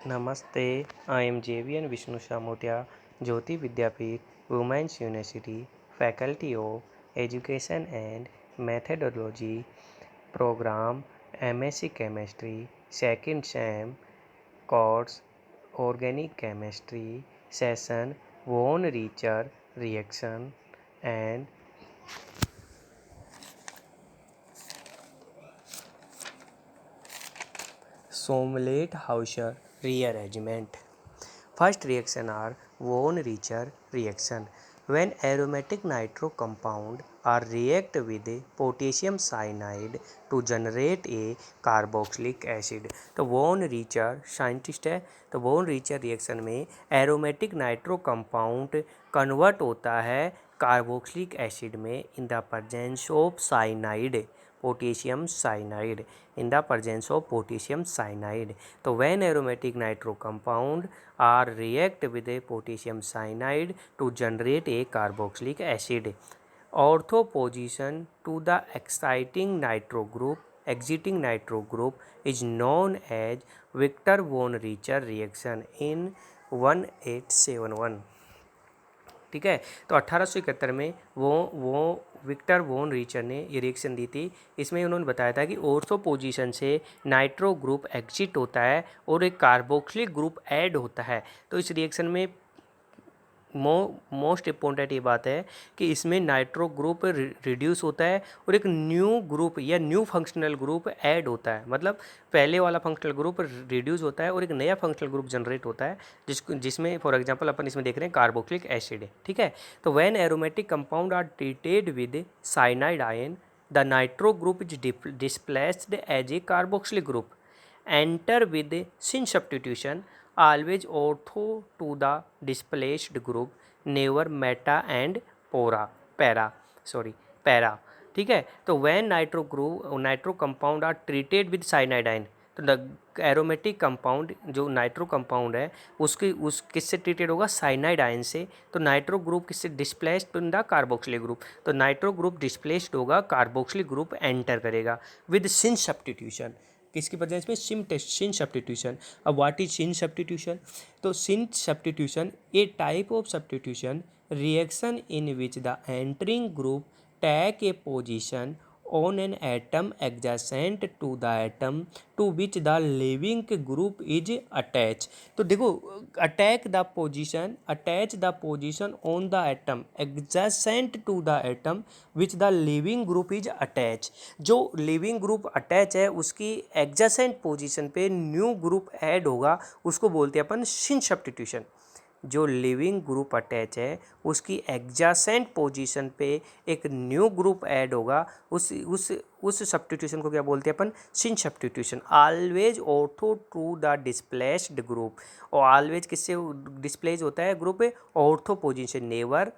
Namaste, I am JVN Vishnu Shamotia, Jyoti Vidyapeeth, Women's University, Faculty of Education and Methodology, Program MSc Chemistry, Second Sem, Course Organic Chemistry, Session Von Richter Reaction and Somlet-Hausser rearrangement. First reaction are von Richter reaction. When aromatic nitro compound are react with potassium cyanide to generate a carboxylic acid. तो von Richter scientist है, तो von Richter reaction में aromatic nitro compound convert होता है carboxylic acid में इन the presence of cyanide, potassium cyanide, in the presence of potassium cyanide. तो when aromatic nitro compound are react with a potassium cyanide to generate a carboxylic acid. Ortho position to the exciting nitro group, exiting nitro group is known as Victor von Richter reaction in 1871. ठीक है, तो 1871 में वो Victor Von richer ने ये reaction दी थी। इसमें उन्होंने बताया था कि ऑर्थो पोजीशन से नाइट्रो ग्रुप एग्जिट होता है और एक कार्बोक्सिलिक ग्रुप ऐड होता है। तो इस रिएक्शन में मोस्ट इम्पोर्टेंट ये बात है कि इसमें नाइट्रो ग्रुप रिड्यूस होता है और एक न्यू ग्रुप या न्यू फंक्शनल ग्रुप ऐड होता है। मतलब पहले वाला फंक्शनल ग्रुप रिड्यूस होता है और एक नया फंक्शनल ग्रुप जनरेट होता है जिसमें फॉर एग्जांपल अपन इसमें देख रहे हैं कार्बोक्सिलिक एसिड है। ठीक है, तो when aromatic compound are treated with cyanide ion the nitro group is displaced as a carboxylic group enter with cine substitution always ortho to the displaced group, never meta and para. ठीक है, तो when nitro compound are treated with cyanide ion, तो aromatic compound जो nitro compound है उस किससे treated होगा, cyanide ion से। तो नाइट्रो ग्रुप किससे displaced in the carboxylic group, तो नाइट्रो ग्रुप डिस्प्लेस्ड होगा, कार्बोक्सिलिक ग्रुप एंटर करेगा विद सिन सब्स्टिट्यूशन। किसकी प्रेजेंस में, सिन सब्स्टिट्यूशन। अब व्हाट इज सिन सब्स्टिट्यूशन, तो cine substitution a type of substitution reaction in which the entering group take a position on an atom adjacent to the atom to which the leaving group is attached. तो देखो, attach the position on the atom adjacent to the atom which the leaving group is attached. जो leaving group attach है उसकी adjacent position पे new group add होगा, उसको बोलते हैं अपन सिन सब्स्टिट्यूशन। जो लिविंग ग्रुप अटैच है उसकी एग्जासेंट पोजीशन पे एक न्यू ग्रुप ऐड होगा, उस सब्स्टिट्यूशन को क्या बोलते हैं अपन, cine substitution. Always ortho to the displaced group, और ऑलवेज किससे डिस्प्लेस होता है group, ortho position, never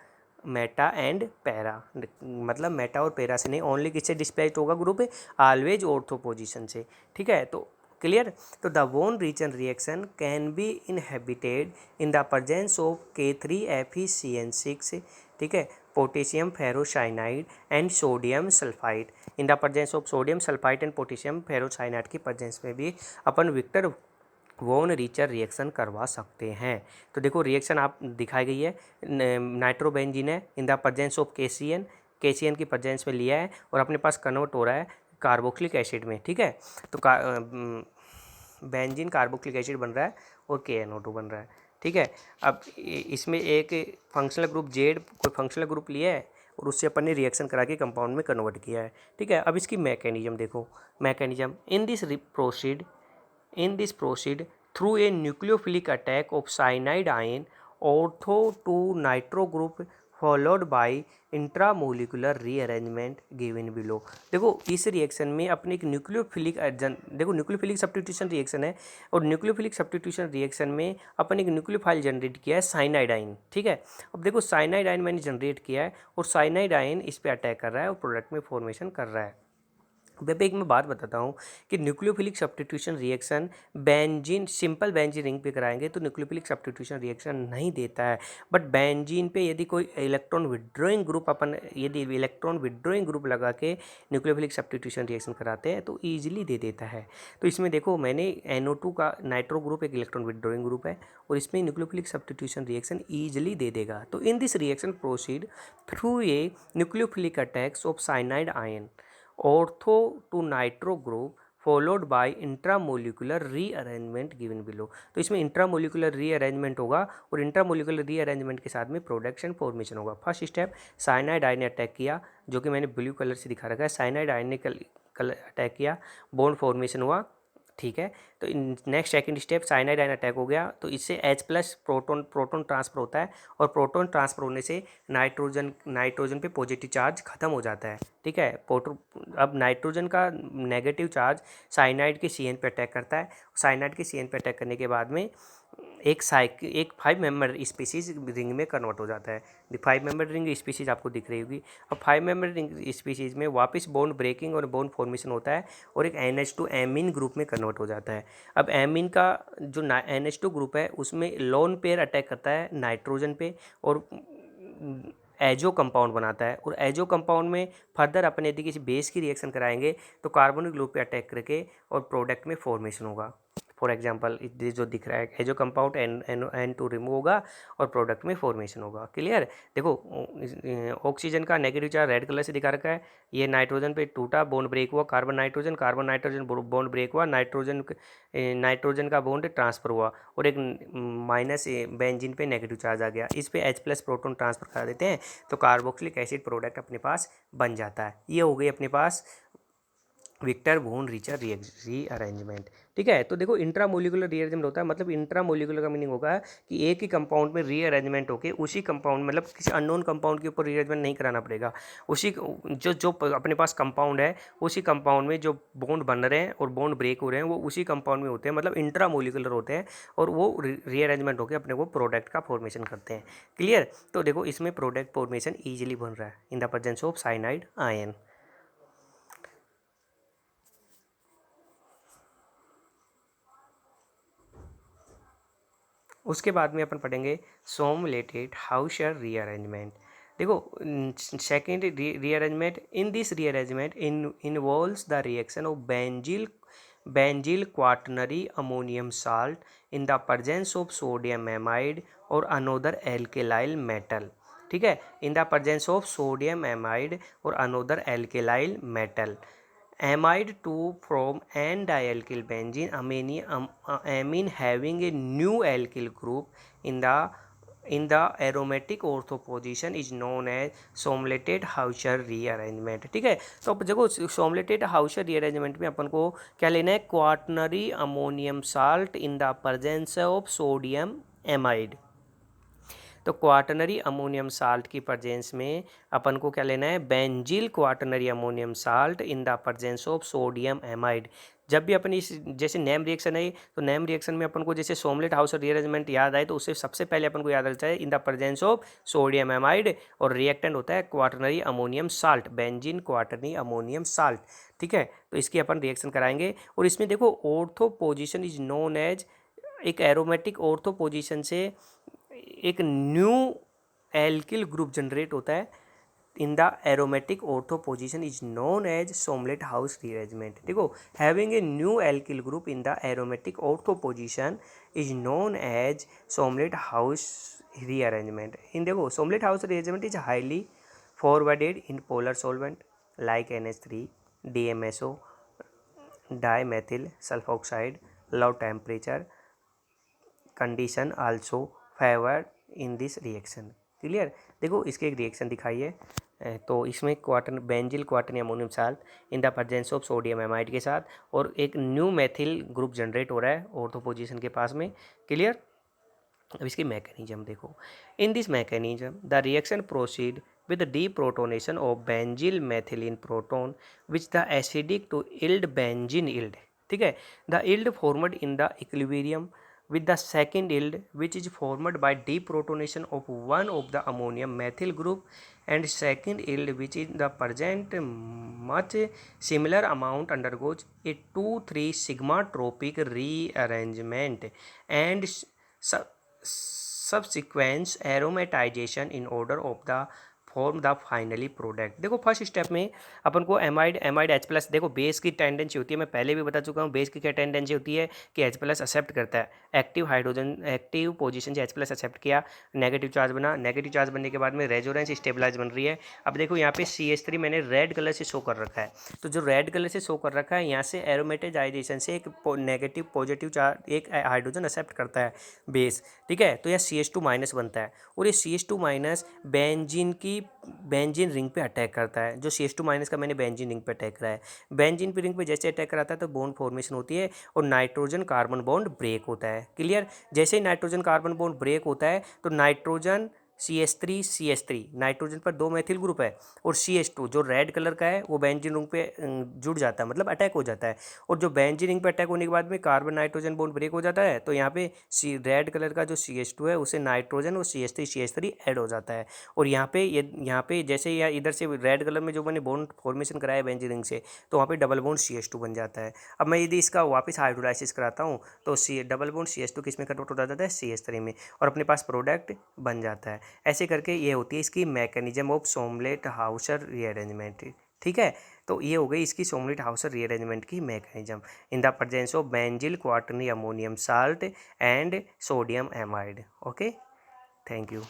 meta and para. मतलब मेटा और पैरा से नहीं, ओनली किससे डिस्प्लेस्ड होगा ग्रुप, ऑलवेज ऑर्थो पोजीशन से। ठीक है, तो क्लियर। तो the Von Richter reaction can be inhibited in the presence of K3FeCN6, ठीक है, potassium ferrocyanide and sodium sulphide. In the presence of sodium sulphide and potassium ferrocyanide की presence में भी अपन विक्टर वोन रीचर रिएक्शन करवा सकते हैं। तो देखो रिएक्शन आप दिखाई गई है, नाइट्रोबेंजीन है in the presence of KCN की प्रेजेंस में लिया है और अपने पास कन्वर्ट हो रहा है कार्बोक्सिलिक एसिड में। ठीक है, तो बेंजीन कार्बोक्सिलिक एसिड बन रहा है और KNO2 बन रहा है। ठीक है, अब इसमें एक फंक्शनल ग्रुप जेड कोई फंक्शनल ग्रुप लिया है और उससे अपन ने रिएक्शन करा के कंपाउंड में कन्वर्ट किया है। ठीक है, अब इसकी मैकेनिज्म देखो, mechanism in this proceed through a nucleophilic attack of cyanide ion ortho to nitro group followed by intramolecular rearrangement given below. देखो इस रिएक्शन में अपने एक न्यूक्लियोफिलिक सब्स्टिट्यूशन रिएक्शन है और न्यूक्लियोफिलिक सब्स्टिट्यूशन रिएक्शन में अपन एक न्यूक्लियोफाइल जनरेट किया है साइनाइड आयन। ठीक है, अब देखो साइनाइड आयन मैंने जनरेट किया है और साइनाइड आयन इस पर अटैक कर रहा है और प्रोडक्ट में फॉर्मेशन कर रहा है। अब एक मैं बात बताता हूँ कि nucleophilic substitution reaction benzene simple benzene ring पे कराएंगे तो न्यूक्लियोफिलिक सब्स्टिट्यूशन रिएक्शन नहीं देता है। बट बेंजीन पे यदि कोई इलेक्ट्रॉन विड्रॉइंग ग्रुप यदि इलेक्ट्रॉन विड्रॉइंग ग्रुप लगा के न्यूक्लियोफिलिक सब्स्टिट्यूशन रिएक्शन कराते हैं तो ईजिली दे देता है। तो इसमें देखो मैंने NO2 का नाइट्रो ग्रुप एक इलेक्ट्रॉन विड्रॉइंग ग्रुप है और इसमें न्यूक्लियोफिलिक सब्स्टिट्यूशन रिएक्शन ईजिली दे देगा। तो in this reaction proceed through a nucleophilic attacks of cyanide ion ortho to nitro group followed by intramolecular rearrangement given below. तो इसमें intramolecular rearrangement होगा और इंट्रामोलिकुलर रीअरेंजमेंट के साथ में प्रोडक्शन फॉर्मेशन होगा। फर्स्ट स्टेप साइनाइड आयन ने attack किया, जो कि मैंने ब्लू कलर से दिखा रखा है। साइनाइड आयन ने अटैक किया, बॉन्ड फॉर्मेशन हुआ, ठीक है। तो next second step cyanide ion attack हो गया तो इससे H+ प्रोटोन ट्रांसफर होता है और प्रोटोन ट्रांसफर होने से नाइट्रोजन पे पॉजिटिव चार्ज खत्म हो जाता है, ठीक है। अब नाइट्रोजन का नेगेटिव चार्ज साइनाइड के CN पे अटैक करता है। साइनाइड के CN पे अटैक करने के बाद में एक 5 मेंबर स्पीसीज रिंग में कन्वर्ट हो जाता है। 5 मेंबर रिंग स्पीसीज आपको दिख रही होगी। अब 5 मेंबर रिंग स्पीसीज में वापस बॉन्ड ब्रेकिंग और बॉन्ड फॉर्मेशन होता है और एक NH2 एमीन ग्रुप में कन्वर्ट हो जाता है। अब एमीन का जो NH2 ग्रुप है उसमें लोन पेयर अटैक करता है नाइट्रोजन पे और एजो कंपाउंड बनाता है और एजो कंपाउंड में फर्दर अपन यदि किसी बेस की रिएक्शन कराएंगे तो कार्बोनिक ग्रुप पे अटैक करके और प्रोडक्ट में फॉर्मेशन होगा। फॉर एग्जांपल जो दिख रहा है एजो कंपाउंड N2 रिमूव होगा और प्रोडक्ट में फॉर्मेशन होगा। क्लियर। देखो ऑक्सीजन का नेगेटिव चार्ज रेड कलर से दिखा रखा है, ये नाइट्रोजन पे टूटा, बॉन्ड ब्रेक हुआ, कार्बन नाइट्रोजन बॉन्ड ब्रेक हुआ, नाइट्रोजन का बॉन्ड ट्रांसफर हुआ और एक माइनस बेंजीन पे नेगेटिव चार्ज आ गया। इस पे H+ प्रोटोन ट्रांसफर करा देते हैं तो कार्बोक्सिलिक एसिड प्रोडक्ट अपने पास बन जाता है। ये हो गई अपने पास विक्टर वोन रिचर रीअरेंजमेंट, ठीक है। तो देखो इंट्रामोलिकुलर रीअरेंजमेंट होता है, मतलब इंट्रामोलिकुलर का मीनिंग होगा कि एक ही कंपाउंड में रीअरेंजमेंट होकर उसी कंपाउंड मतलब किसी अननोन कंपाउंड के ऊपर रीअरेंजमेंट नहीं कराना पड़ेगा। उसी जो अपने पास कंपाउंड है उसी कंपाउंड में जो बॉन्ड बन रहे हैं और बॉन्ड ब्रेक हो रहे हैं वो उसी कंपाउंड में होते हैं, मतलब इंट्रामोलिकुलर होते हैं और वो रीअरेंजमेंट होकर अपने को प्रोडक्ट का फॉर्मेशन करते हैं। क्लियर। तो देखो इसमें प्रोडक्ट फॉर्मेशन ईजिली बन रहा है in the presence of cyanide ion. उसके बाद में अपन पढ़ेंगे सोमलेटेड हाउशर रीअरेंजमेंट। देखो second rearrangement in this rearrangement involves the reaction of बेंजील quaternary ammonium salt in the presence of sodium amide और अनोदर एल्केलाइल मेटल, ठीक है। In the presence of sodium amide और another एल्केलाइल metal amide 2 from N-dialkyl benzene amine having a new alkyl group in the aromatic ortho position is known as Sommelet Hauser rearrangement, ठीक है। तो अब देखो सोमलेटेड Hauser rearrangement में अपन को क्या लेना है, quaternary ammonium salt in the presence of sodium amide. तो क्वाटनरी अमोनियम साल्ट की प्रेजेंस में अपन को क्या लेना है, बेंजील quaternary ammonium salt in the presence of sodium amide. जब भी अपन इस जैसे नेम रिएक्शन है तो नेम रिएक्शन में अपन को जैसे सोमलेट हाउस रीअरेंजमेंट याद आए तो उससे सबसे पहले अपन को याद रखना है in the presence of sodium amide और रिएक्टेंट होता है quaternary ammonium salt, benzene quaternary ammonium salt, ठीक है। तो इसकी अपन रिएक्शन कराएंगे और इसमें देखो ortho position is known as, एक एरोमेटिक ऑर्थो पोजिशन से एक न्यू एल्किल ग्रुप जनरेट होता है in the aromatic ortho position is known as Sommelet Hauser rearrangement. देखो having a new alkyl group in the aromatic ortho position is known as Sommelet Hauser rearrangement. इन देखो Sommelet Hauser rearrangement is highly forwarded in polar solvent like NH3, DMSO, dimethyl sulfoxide, low temperature condition also favored in this reaction। Clear. देखो इसके एक reaction दिखाई है तो इसमें benzyl quaternary ammonium salt in the presence of sodium amide के साथ और एक न्यू मेथिल ग्रुप जनरेट हो रहा है ऑर्थो पोजीशन के पास में। क्लियर। अब इसकी मैकेनिज्म देखो, in this mechanism the reaction proceed with the deprotonation of benzyl methylene proton which the acidic to yield benzene yield, ठीक है। the yield formed in the equilibrium with the second yield, which is formed by deprotonation of one of the ammonium methyl group, and second yield, which is the present much similar amount, undergoes a 2,3 sigma-tropic rearrangement and subsequent aromatization in order of the form the finally product. देखो first step में अपन को amide amide H plus, देखो base की tendency होती है, मैं पहले भी बता चुका हूँ बेस की क्या टेंडेंसी होती है कि H प्लस एक्सेप्ट करता है एक्टिव हाइड्रोजन, एक्टिव पोजीशन से H प्लस एक्सेप्ट किया, नेगेटिव चार्ज बना, नेगेटिव चार्ज बनने के बाद में रेजोनेंस स्टेबलाइज बन रही है। अब देखो यहाँ पे CH3 मैंने रेड कलर से शो कर रखा है, तो जो रेड कलर से शो कर रखा है यहाँ से एरोमेटाइजेशन से एक नेगेटिव पॉजिटिव चार्ज, एक हाइड्रोजन एक्सेप्ट करता है बेस, ठीक है, तो यह CH2 माइनस बनता है और ये CH2 माइनस बेंजीन की बेंजीन रिंग पे अटैक करता है। जो CH2 माइनस का मैंने बेंजीन रिंग पे अटैक करा है, बेंजीन पे रिंग पे जैसे अटैक कराता है तो बॉन्ड फॉर्मेशन होती है और नाइट्रोजन कार्बन बॉन्ड ब्रेक होता है। क्लियर? जैसे ही नाइट्रोजन कार्बन बॉन्ड ब्रेक होता है तो नाइट्रोजन CH3 नाइट्रोजन पर 2 मेथिल ग्रुप है और CH2 जो रेड कलर का है वो बेंजीन रिंग पे जुड़ जाता है, मतलब अटैक हो जाता है। और जो बेंजीन रिंग पे अटैक होने के बाद में कार्बन नाइट्रोजन बॉन्ड ब्रेक हो जाता है तो यहाँ पे रेड कलर का जो CH2 है उसे नाइट्रोजन और CH3 ऐड हो जाता है। और यहाँ पे जैसे या इधर से रेड कलर में जो मैंने बॉन्ड फॉर्मेशन कराया बेंजीन रिंग से, तो वहाँ पे डबल बॉन्ड CH2 बन जाता है। अब मैं यदि इसका वापस हाइड्रोलाइसिस कराता हूँ तो डबल बॉन्ड CH2 किस में कन्वर्ट हो जाता है, CH3 में, और अपने पास प्रोडक्ट बन जाता है। ऐसे करके ये होती है इसकी mechanism of Sommelet Hauser rearrangement. ठीक है, तो ये हो गई इसकी सोमलेट हाउसर रीअरेंजमेंट की mechanism in the presence of benzyl quaternary ammonium salt and sodium amide. Okay, thank you.